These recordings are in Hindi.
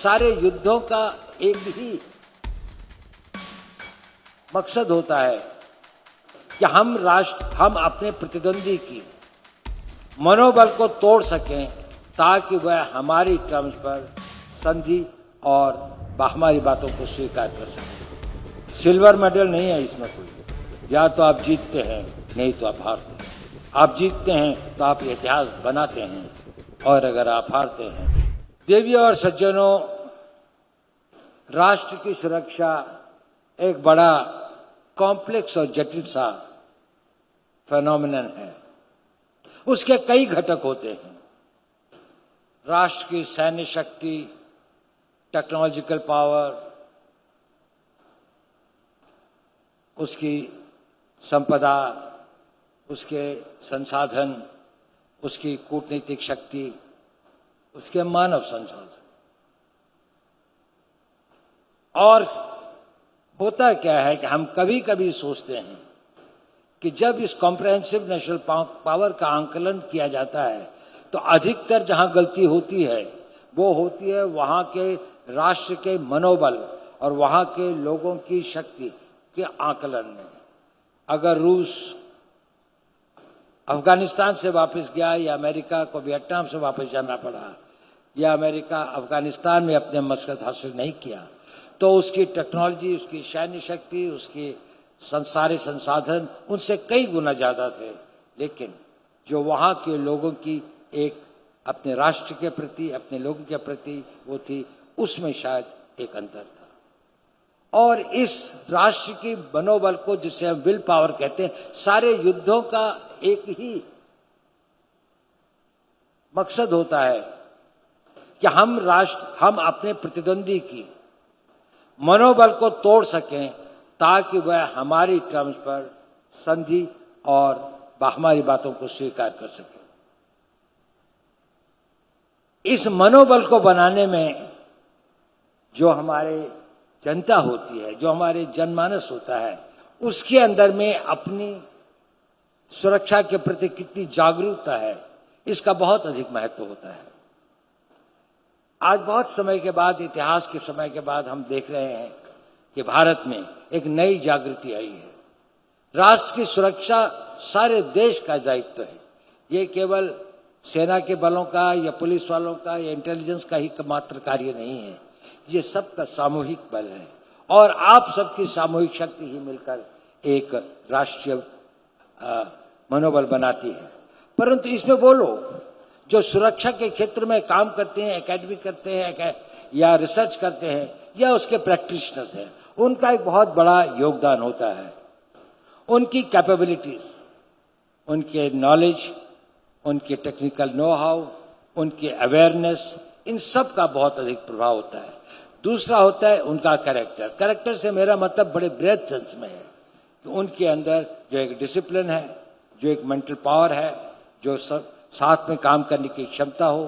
सारे युद्धों का एक ही मकसद होता है कि हम अपने प्रतिद्वंदी की मनोबल को तोड़ सकें ताकि वह हमारी टर्म्स पर संधि और हमारी बातों को स्वीकार कर सके। सिल्वर मेडल नहीं है इसमें कोई, या तो आप जीतते हैं नहीं तो आप हारते हैं। आप जीतते हैं तो आप इतिहास बनाते हैं, और अगर आप हारते हैं। देवियों और सज्जनों, राष्ट्र की सुरक्षा एक बड़ा कॉम्प्लेक्स और जटिल सा फेनोमेनन है। उसके कई घटक होते हैं। राष्ट्र की सैन्य शक्ति, टेक्नोलॉजिकल पावर, उसकी संपदा, उसके संसाधन, उसकी कूटनीतिक शक्ति, उसके मानव संसाधन। और होता क्या है कि हम कभी कभी सोचते हैं कि जब इस कॉम्प्रहेंसिव नेशनल पावर का आंकलन किया जाता है तो अधिकतर जहां गलती होती है वो होती है वहां के राष्ट्र के मनोबल और वहां के लोगों की शक्ति के आकलन में। अगर रूस अफगानिस्तान से वापस गया, या अमेरिका को वियतनाम से वापस जाना पड़ा, या अमेरिका अफगानिस्तान में अपने मकसद हासिल नहीं किया, तो उसकी टेक्नोलॉजी, उसकी सैन्य शक्ति, उसकी सारे संसाधन उनसे कई गुना ज्यादा थे। लेकिन जो वहां के लोगों की एक अपने राष्ट्र के प्रति, अपने लोगों के प्रति वो थी, उसमें शायद एक अंतर था। और इस राष्ट्र की मनोबल को, जिसे हम विल पावर कहते हैं, सारे युद्धों का एक ही मकसद होता है कि हम अपने प्रतिद्वंदी की मनोबल को तोड़ सकें ताकि वह हमारी टर्म्स पर संधि और हमारी बातों को स्वीकार कर सके। इस मनोबल को बनाने में जो हमारे जनता होती है, जो हमारे जनमानस होता है, उसके अंदर में अपनी सुरक्षा के प्रति कितनी जागरूकता है, इसका बहुत अधिक महत्व होता है। आज बहुत समय के बाद, इतिहास के समय के बाद, हम देख रहे हैं कि भारत में एक नई जागृति आई है। राष्ट्र की सुरक्षा सारे देश का दायित्व है। ये केवल सेना के बलों का या पुलिस वालों का या इंटेलिजेंस का ही मात्र कार्य नहीं है, ये सबका सामूहिक बल है, और आप सबकी सामूहिक शक्ति ही मिलकर एक राष्ट्रीय मनोबल बनाती है। परंतु इसमें वो लोग जो सुरक्षा के क्षेत्र में काम करते हैं, एकेडमी करते हैं, या रिसर्च करते हैं, या उसके प्रैक्टिशनर्स हैं, उनका एक बहुत बड़ा योगदान होता है। उनकी कैपेबिलिटीज, उनके नॉलेज, उनके टेक्निकल नो हाउ, उनके अवेयरनेस, इन सब का बहुत अधिक प्रभाव होता है। दूसरा होता है उनका कैरेक्टर। कैरेक्टर से मेरा मतलब बड़े ब्रेड सेंस में है कि उनके अंदर जो एक डिसिप्लिन है, जो एक मेंटल पावर है, जो साथ में काम करने की क्षमता हो,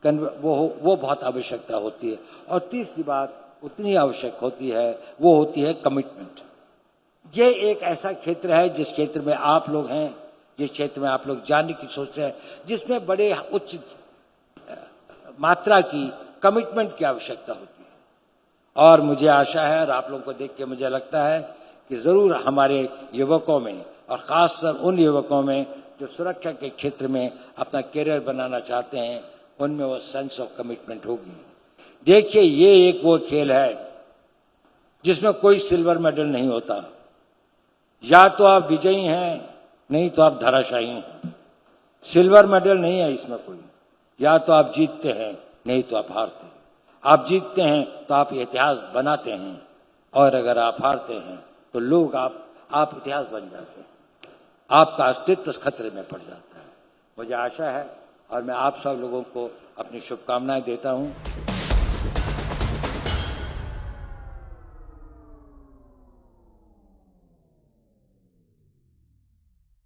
वो बहुत आवश्यकता होती है। और तीसरी बात उतनी आवश्यक होती है, वो होती है कमिटमेंट। ये एक ऐसा क्षेत्र है जिस क्षेत्र में आप लोग हैं, जिस क्षेत्र में आप लोग जानने की सोच रहे हैं, जिसमें बड़े उच्च मात्रा की कमिटमेंट की आवश्यकता होती है। और मुझे आशा है, और आप लोगों को देख के मुझे लगता है कि जरूर हमारे युवकों में, और खासकर उन युवकों में जो सुरक्षा के क्षेत्र में अपना करियर बनाना चाहते हैं, उनमें वो सेंस ऑफ कमिटमेंट होगी। देखिए, ये एक वो खेल है जिसमें कोई सिल्वर मेडल नहीं होता। या तो आप विजयी हैं, नहीं तो आप धराशायी हैं। सिल्वर मेडल नहीं है इसमें कोई, या तो आप जीतते हैं नहीं तो आप हारते हैं। आप जीतते हैं तो आप इतिहास बनाते हैं, और अगर आप हारते हैं तो लोग आप इतिहास बन जाते हैं, आपका अस्तित्व खतरे में पड़ जाता है। मुझे आशा है, और मैं आप सब लोगों को अपनी शुभकामनाएं देता हूं।